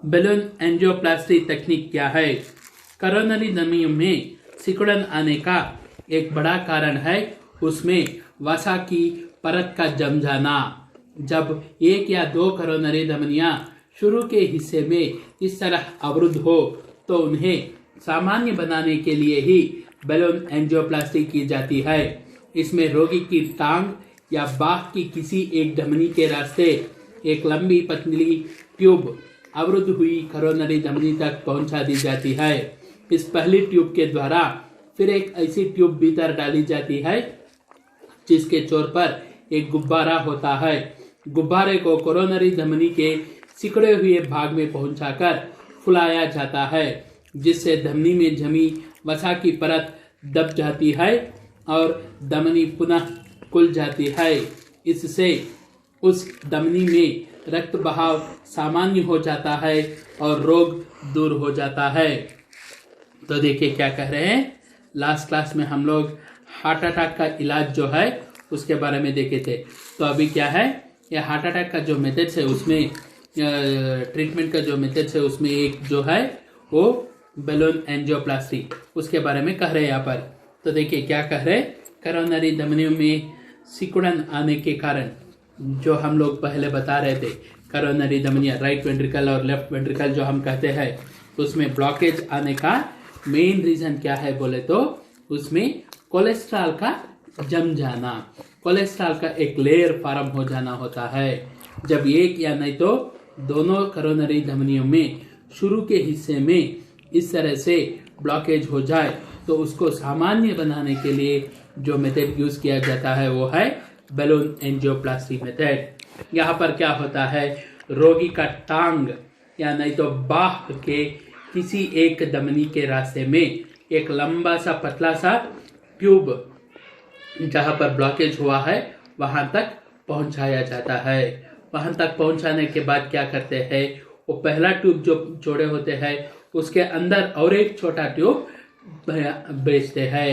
Balloon angioplasty तकनीक क्या है? कोरोनरी धमनियों में सिकुड़न आने का एक बड़ा कारण है उसमें वसा की परत का जम जाना। जब एक या दो कोरोनरी धमनियां शुरू के हिस्से में इस तरह अवरुद्ध हो तो उन्हें सामान्य बनाने के लिए ही बैलून एंजियोप्लास्टी की जाती है। इसमें रोगी की टांग या बाह की किसी एक धमनी के रास्ते एक लंबी पतली ट्यूब अवरुद्ध हुई कोरोनरी धमनी तक पहुंचा दी जाती है। इस पहली ट्यूब के द्वारा फिर एक ऐसी ट्यूब भीतर डाली जाती है जिसके चोर पर एक गुब्बारा होता है। गुब्बारे को कोरोनरी धमनी के सिकुड़े हुए भाग में पहुंचाकर फुलाया जाता है, जिससे धमनी में जमी वसा की परत दब जाती है और धमनी पुनः खुल जाती है। इससे उस धमनी में रक्त बहाव सामान्य हो जाता है और रोग दूर हो जाता है। तो देखिए क्या कह रहे हैं। लास्ट क्लास में हम लोग हार्ट अटैक का इलाज जो है उसके बारे में देखे थे। तो अभी क्या है, यह हार्ट अटैक का जो मेथड्स है उसमें ट्रीटमेंट का जो मेथड्स है उसमें एक जो है वो बैलून एंजियोप्लास्टी उसके बारे में कह रहे हैं यहाँ पर। तो देखिए क्या कह रहे हैं। कोरोनरी धमनियों में सिकुड़न आने के कारण जो हम लोग पहले बता रहे थे, कोरोनरी धमनियां राइट वेंट्रिकल और लेफ्ट वेंट्रिकल जो हम कहते हैं उसमें ब्लॉकेज आने का मेन रीजन क्या है बोले तो उसमें कोलेस्ट्रॉल का जम जाना, कोलेस्ट्रॉल का एक लेयर फॉर्म हो जाना होता है। जब एक या नहीं तो दोनों कोरोनरी धमनियों में शुरू के हिस्से में इस तरह से ब्लॉकेज हो जाए तो उसको सामान्य बनाने के लिए जो मेथड यूज किया जाता है वो है बैलून एंजियोप्लास्टी मेथड। यहाँ पर क्या होता है, रोगी का टांग या नहीं तो बाह के किसी एक धमनी के रास्ते में एक लंबा सा पतला सा ट्यूब जहाँ पर ब्लॉकेज हुआ है वहां तक पहुंचाया जाता है। वहां तक पहुंचाने के बाद क्या करते हैं, वो पहला ट्यूब जो जोड़े होते हैं उसके अंदर और एक छोटा ट्यूब भेजते हैं।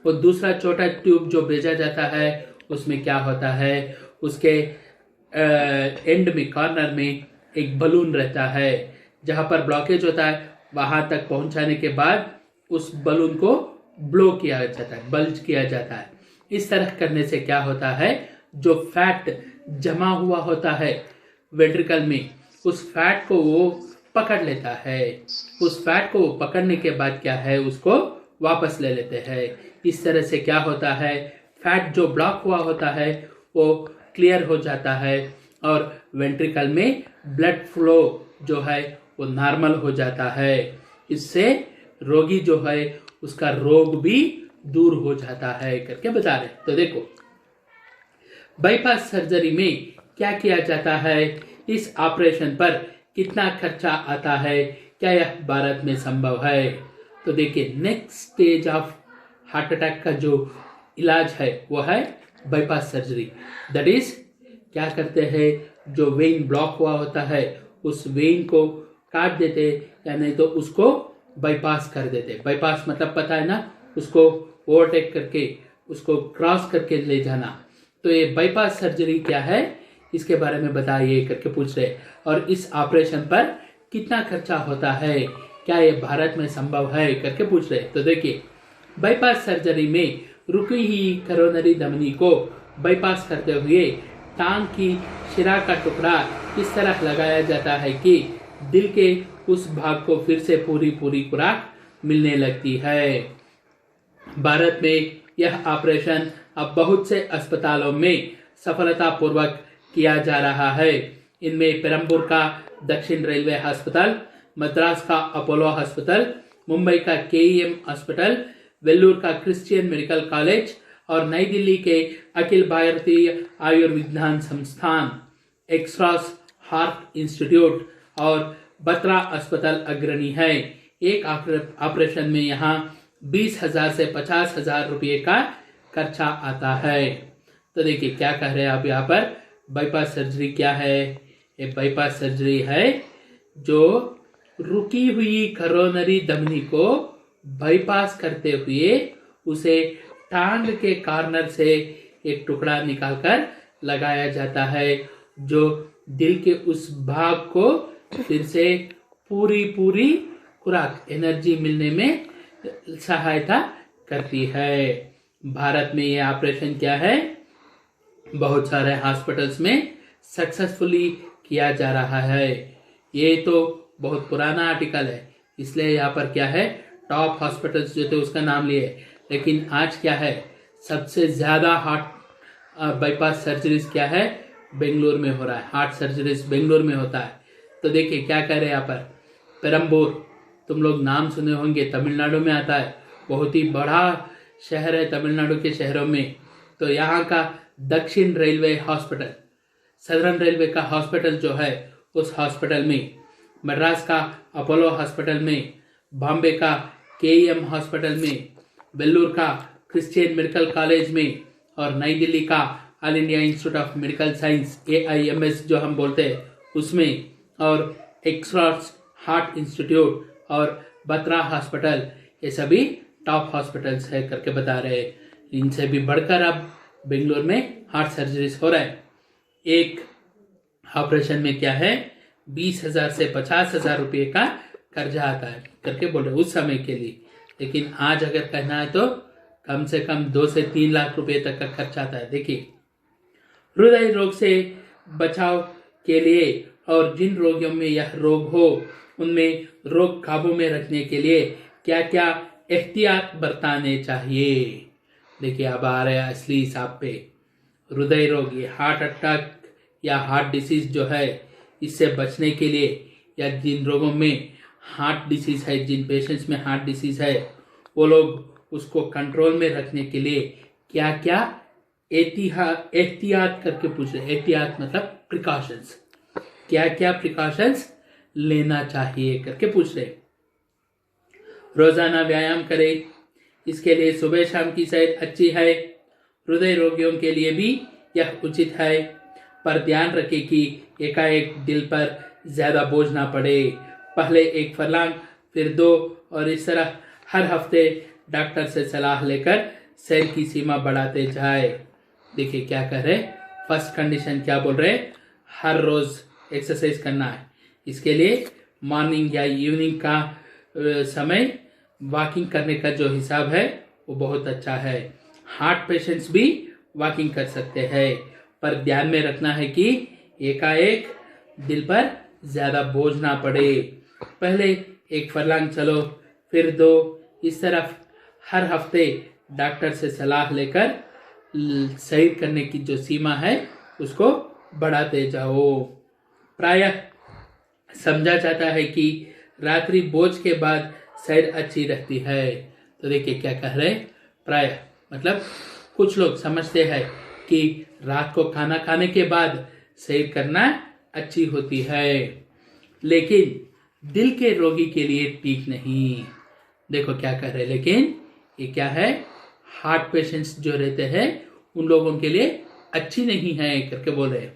वो दूसरा छोटा ट्यूब जो भेजा जाता है उसमें क्या होता है, उसके एंड में कॉर्नर में एक बलून रहता है। जहां पर ब्लॉकेज होता है वहां तक पहुंचाने के बाद उस बलून को ब्लो किया जाता है, बल्ज किया जाता है। इस तरह करने से क्या होता है, जो फैट जमा हुआ होता है वेंट्रिकल में उस फैट को वो पकड़ लेता है। उस फैट को पकड़ने के बाद क्या है, उसको वापस ले लेते हैं। इस तरह से क्या होता है, फैट जो ब्लॉक हुआ होता है वो क्लियर हो जाता है और वेंट्रिकल में ब्लड फ्लो जो है वो नॉर्मल हो जाता है। इससे रोगी जो है उसका रोग भी दूर हो जाता है करके बता रहे। तो देखो बाईपास सर्जरी में क्या किया जाता है, इस ऑपरेशन पर कितना खर्चा आता है, क्या यह भारत में संभव है। तो देखिए next stage of heart attack का जो इलाज है वो है बाईपास सर्जरी। दैट इज क्या करते हैं, जो वेन ब्लॉक हुआ होता है उस वेन को काट देते या नहीं तो उसको बाईपास कर देते। बाईपास मतलब पता है ना, उसको ओवरटेक करके उसको क्रॉस करके ले जाना। तो ये बाईपास सर्जरी क्या है इसके बारे में बताइए करके पूछ रहे। और इस ऑपरेशन पर कितना खर्चा होता है, क्या ये भारत में संभव है करके पूछ रहे। तो देखिए बाईपास सर्जरी में रुकी हुई कोरोनरी धमनी को बाईपास करते हुए टांग की शिरा का टुकड़ा इस तरह लगाया जाता है कि दिल के उस भाग को फिर से पूरी खुराक मिलने लगती है। भारत में यह ऑपरेशन अब बहुत से अस्पतालों में सफलतापूर्वक किया जा रहा है। इनमें पेरम्बूर का दक्षिण रेलवे अस्पताल, मद्रास का अपोलो अस्पताल, मुंबई का केईएम अस्पताल, वेल्लूर का क्रिश्चियन मेडिकल कॉलेज और नई दिल्ली के अखिल भारतीय आयुर्विज्ञान संस्थान, एक्सरॉस हार्ट इंस्टीट्यूट और बत्रा अस्पताल अग्रणी है। एक ऑपरेशन में यहाँ 20,000 से 50,000 रुपये का खर्चा आता है। तो देखिए क्या कह रहे हैं आप यहाँ पर, बाईपास सर्जरी क्या है, ये बाईपास सर्जरी है जो रुकी हुई कोरोनरी धमनी को बाईपास करते हुए उसे टांग के कॉर्नर से एक टुकड़ा निकालकर लगाया जाता है जो दिल के उस भाग को फिर से पूरी पूरी खुराक एनर्जी मिलने में सहायता करती है। भारत में ये ऑपरेशन क्या है, बहुत सारे हॉस्पिटल्स में सक्सेसफुली किया जा रहा है। ये तो बहुत पुराना आर्टिकल है, इसलिए यहाँ पर क्या है, टॉप हॉस्पिटल्स जो थे उसका नाम लिए। लेकिन आज क्या है, सबसे ज्यादा हार्ट बाईपास सर्जरीज क्या है, बेंगलोर में हो रहा है। हार्ट सर्जरीज बेंगलोर में होता है। तो देखिए क्या कह रहे हैं यहाँ पर, पेरम्बूर, तुम लोग नाम सुने होंगे, तमिलनाडु में आता है। बहुत ही बड़ा शहर है तमिलनाडु के शहरों में। तो यहाँ का दक्षिण रेलवे हॉस्पिटल, सदर्न रेलवे का हॉस्पिटल जो है, उस हॉस्पिटल में, मद्रास का अपोलो हॉस्पिटल में, बॉम्बे का केईएम हॉस्पिटल में, वेल्लूर का क्रिश्चियन मेडिकल कॉलेज में, और नई दिल्ली का all India institute of medical science AIMS जो हम बोलते हैं उसमें, और एक्सरॉस हार्ट इंस्टीट्यूट और बत्रा हॉस्पिटल, ये सभी टॉप हॉस्पिटल्स है करके बता रहे हैं। इनसे भी बढ़कर अब बेंगलोर में हार्ट सर्जरीज हो रहा है। एक ऑपरेशन में क्या है, 20,000 से 50,000 रुपये का कर्जा आता है करके बोल रहे उस समय के लिए। लेकिन आज अगर कहना है तो कम से कम 2 से 3 लाख रुपए तक का खर्चा आता है। देखिए, हृदय रोग से बचाव के लिए और जिन रोगियों में यह रोग हो उनमें रोग काबू में रखने के लिए क्या क्या एहतियात बरताने चाहिए। देखिए अब आ रहे हैं असली हिसाब पे। हृदय रोग, ये हार्ट अटैक या हार्ट डिसीज जो है, इससे बचने के लिए, या जिन रोगों में हार्ट डिसीज है, जिन पेशेंट्स में हार्ट डिसीज है, वो लोग उसको कंट्रोल में रखने के लिए क्या क्या एहतियात करके पूछ रहे। एहतियात मतलब प्रिकॉशंस, क्या क्या प्रिकॉशंस लेना चाहिए करके पूछ रहे। रोजाना व्यायाम करें, इसके लिए सुबह शाम की सैर अच्छी है। हृदय रोगियों के लिए भी यह उचित है, पर ध्यान रखें कि एकाएक दिल पर ज्यादा बोझ ना पड़े। पहले 1 फर्लांग, फिर 2, और इस तरह हर हफ्ते डॉक्टर से सलाह लेकर सैर की सीमा बढ़ाते जाए। देखिए क्या कह रहे, फर्स्ट कंडीशन क्या बोल रहे, हर रोज एक्सरसाइज करना है। इसके लिए मॉर्निंग या इवनिंग का समय वॉकिंग करने का जो हिसाब है वो बहुत अच्छा है। हार्ट पेशेंट्स भी वॉकिंग कर सकते हैं, पर ध्यान में रखना है कि एकाएक दिल पर ज्यादा बोझ ना पड़े। पहले 1 फर्लांग चलो, फिर 2, इस तरफ हर हफ्ते डॉक्टर से सलाह लेकर सैर करने की जो सीमा है उसको बढ़ाते जाओ। प्रायः समझा जाता है कि रात्रि भोज के बाद सैर अच्छी रहती है। तो देखिए क्या कह रहे, प्रायः मतलब कुछ लोग समझते हैं कि रात को खाना खाने के बाद सैर करना अच्छी होती है, लेकिन दिल के रोगी के लिए ठीक नहीं। देखो क्या कह रहे, लेकिन ये क्या है, हार्ट पेशेंट्स जो रहते हैं उन लोगों के लिए अच्छी नहीं है करके बोल रहे।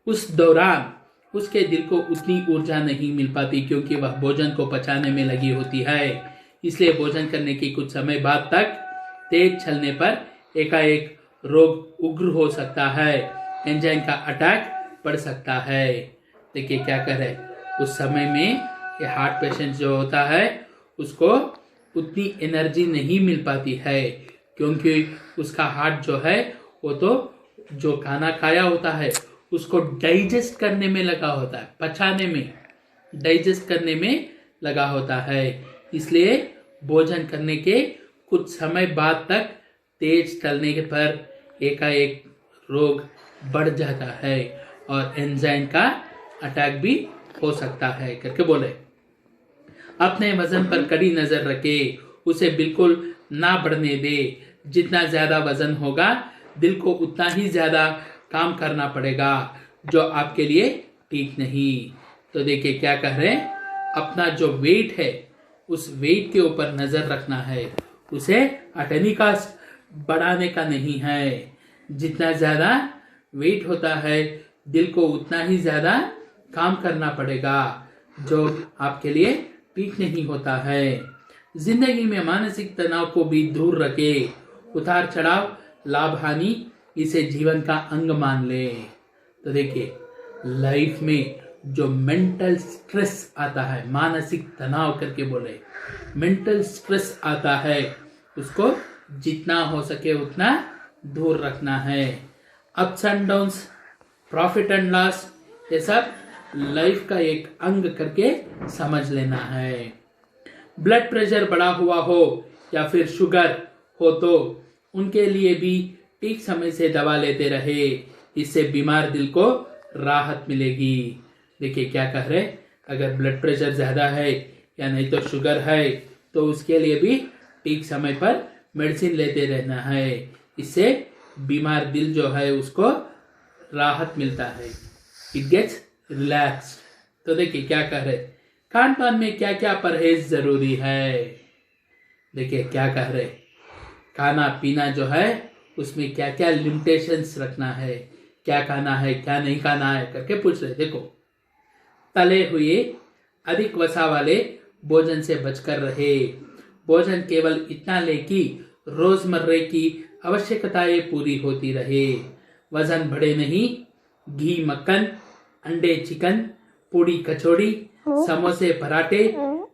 उस दौरान उसके दिल को उतनी ऊर्जा नहीं मिल पाती क्योंकि वह भोजन को पचाने में लगी होती है। इसलिए भोजन करने की कुछ समय बाद तक तेज चलने पर एकाएक रोग उग्र हो सकता है, एंजाइन का अटैक पड़ सकता है। देखिए क्या कर रहे, उस समय में ये हार्ट पेशेंट जो होता है उसको उतनी एनर्जी नहीं मिल पाती है क्योंकि उसका हार्ट जो है वो तो जो खाना खाया होता है उसको डाइजेस्ट करने में लगा होता है, पचाने में, डाइजेस्ट करने में लगा होता है। इसलिए भोजन करने के कुछ समय बाद तक तेज चलने पर एकाएक रोग बढ़ जाता है और एंजाइन का अटैक भी हो सकता है करके बोले। अपने वजन पर कड़ी नजर रखे, उसे बिल्कुल ना बढ़ने दे। जितना ज्यादा वजन होगा दिल को उतना ही ज्यादा काम करना पड़ेगा जो आपके लिए ठीक नहीं। तो देखिए क्या कह रहे हैं, अपना जो वेट है उस वेट के ऊपर नजर रखना है, उसे अटेनिकास्ट बढ़ाने का नहीं है। जितना ज्यादा वेट होता है दिल को उतना ही ज्यादा काम करना पड़ेगा जो आपके लिए ठीक नहीं होता है। जिंदगी में मानसिक तनाव को भी दूर रखे, उतार चढ़ाव, लाभ हानि इसे जीवन का अंग मान ले। तो देखिए लाइफ में जो मेंटल स्ट्रेस आता है, मानसिक तनाव करके बोले, मेंटल स्ट्रेस आता है, उसको जितना हो सके उतना दूर रखना है। Ups and downs, profit and loss, ये सब लाइफ का एक अंग करके समझ लेना है। ब्लड प्रेशर बढ़ा हुआ हो या फिर शुगर हो तो उनके लिए भी ठीक समय से दवा लेते रहे, इससे बीमार दिल को राहत मिलेगी। देखिए क्या कह रहे, अगर ब्लड प्रेशर ज्यादा है या नहीं तो शुगर है तो उसके लिए भी ठीक समय पर मेडिसिन लेते रहना है, इससे बीमार दिल जो है उसको राहत मिलता है, इट गेट्स रिलैक्स्ड। तो देखिए क्या कह रहे, खान पान में क्या क्या परहेज जरूरी है। देखिए क्या कह रहे, खाना पीना जो है उसमें क्या क्या लिमिटेशंस रखना है, क्या खाना है क्या नहीं खाना है करके पूछ रहे। देखो, तले हुए अधिक वसा वाले भोजन से बचकर रहे, भोजन केवल इतना ले कि रोजमर्रे की आवश्यकताएं पूरी होती रहे, वजन बढ़े नहीं, घी मक्खन, अंडे चिकन, पूड़ी कचौड़ी, समोसे पराठे,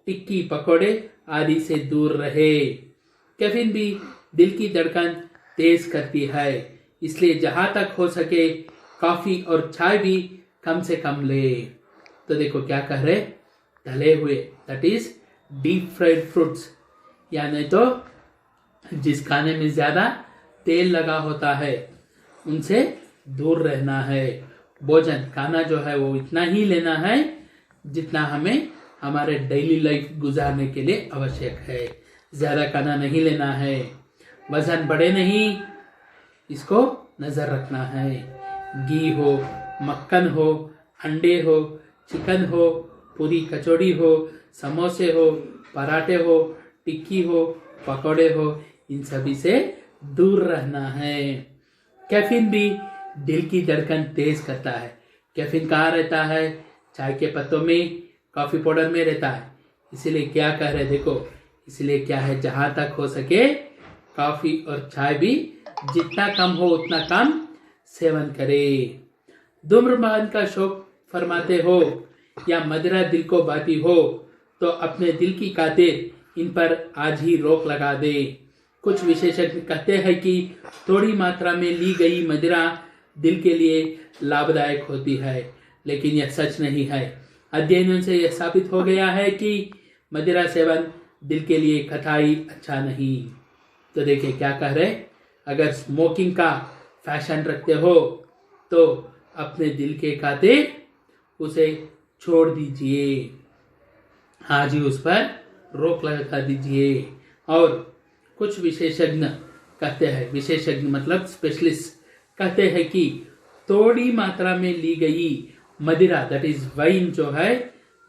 टिक्की पकोड़े आदि से दूर रहे। कैफीन भी दिल की धड़कन तेज करती है, इसलिए जहां तक हो सके कॉफी और चाय भी कम से कम ले। तो देखो क्या कह रहे, तले हुए that is deep fried fruits, या नहीं तो जिस खाने में ज्यादा तेल लगा होता है उनसे दूर रहना है। भोजन खाना जो है वो इतना ही लेना है जितना हमें हमारे डेली लाइफ गुजारने के लिए आवश्यक है, ज्यादा खाना नहीं लेना है। वजन बढ़े नहीं, इसको नजर रखना है। घी हो, मक्खन हो, अंडे हो, चिकन हो, पूरी कचौड़ी हो, समोसे हो, पराठे हो, टिक्की हो, पकौड़े हो, इन सभी से दूर रहना है। कैफीन भी दिल की धड़कन तेज करता है। कैफीन कहाँ रहता है, चाय के पत्तों में, कॉफी पाउडर में रहता है। इसीलिए क्या कह रहे देखो, इसलिए क्या है, जहां तक हो सके कॉफी और चाय भी जितना कम हो उतना कम सेवन करे। धूम्रपान का शौक फरमाते हो या मदिरा दिल को बाती हो तो अपने दिल की खातिर इन पर आज ही रोक लगा दे। कुछ विशेषज्ञ कहते हैं कि थोड़ी मात्रा में ली गई मदिरा दिल के लिए लाभदायक होती है, लेकिन यह सच नहीं है। अध्ययनों से यह साबित हो गया है कि मदिरा सेवन दिल के लिए कतई अच्छा नहीं। तो देखिए क्या कह रहे, अगर स्मोकिंग का फैशन रखते हो तो अपने दिल के खातिर उसे छोड़ दीजिए, आज ही उस पर रोक लगा दीजिए। और कुछ विशेषज्ञ कहते हैं, विशेषज्ञ मतलब स्पेशलिस्ट कहते हैं कि थोड़ी मात्रा में ली गई मदिरा दैट इज वाइन जो है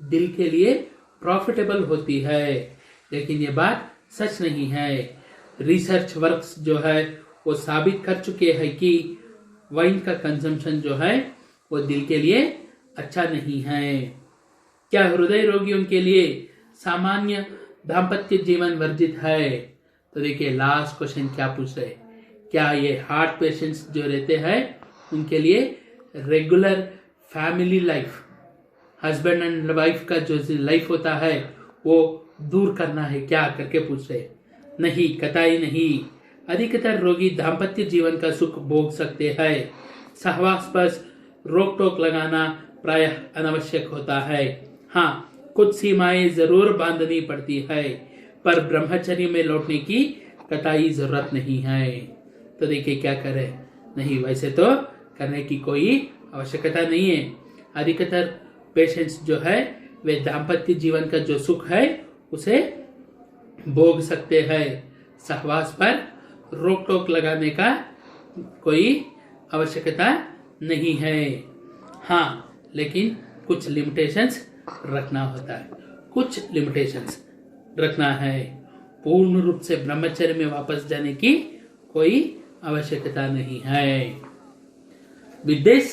दिल के लिए प्रॉफिटेबल होती है, लेकिन ये बात सच नहीं है। रिसर्च वर्क्स जो है वो साबित कर चुके हैं कि वाइन का कंजम्पशन जो है वो दिल के लिए अच्छा नहीं है। क्या हृदय रोगियों के लिए सामान्य दाम्पत्य जीवन वर्जित है? तो देखिए लास्ट क्वेश्चन क्या पूछ रहे, क्या ये हार्ट पेशेंट्स जो रहते हैं उनके लिए regular family life, husband and wife का जो लाइफ होता है वो दूर करना है क्या करके पूछ रहे। नहीं, कतई नहीं। अधिकतर रोगी दाम्पत्य जीवन का सुख भोग सकते हैं। सहवास पर रोक टोक लगाना प्रायः अनावश्यक होता है। हाँ, कुछ सीमाएं जरूर बांधनी पड़ती है, पर ब्रह्मचर्य में लौटने की कतई जरूरत नहीं है। तो देखिए क्या करे, नहीं वैसे तो करने की कोई आवश्यकता नहीं है। अधिकतर पेशेंट्स जो है वे दाम्पत्य जीवन का जो सुख है उसे भोग सकते हैं। सहवास पर रोक टोक लगाने का कोई आवश्यकता नहीं है। हाँ, लेकिन कुछ लिमिटेशंस रखना होता है, कुछ लिमिटेशंस रखना है। पूर्ण रूप से ब्रह्मचर्य में वापस जाने की कोई आवश्यकता नहीं है। With this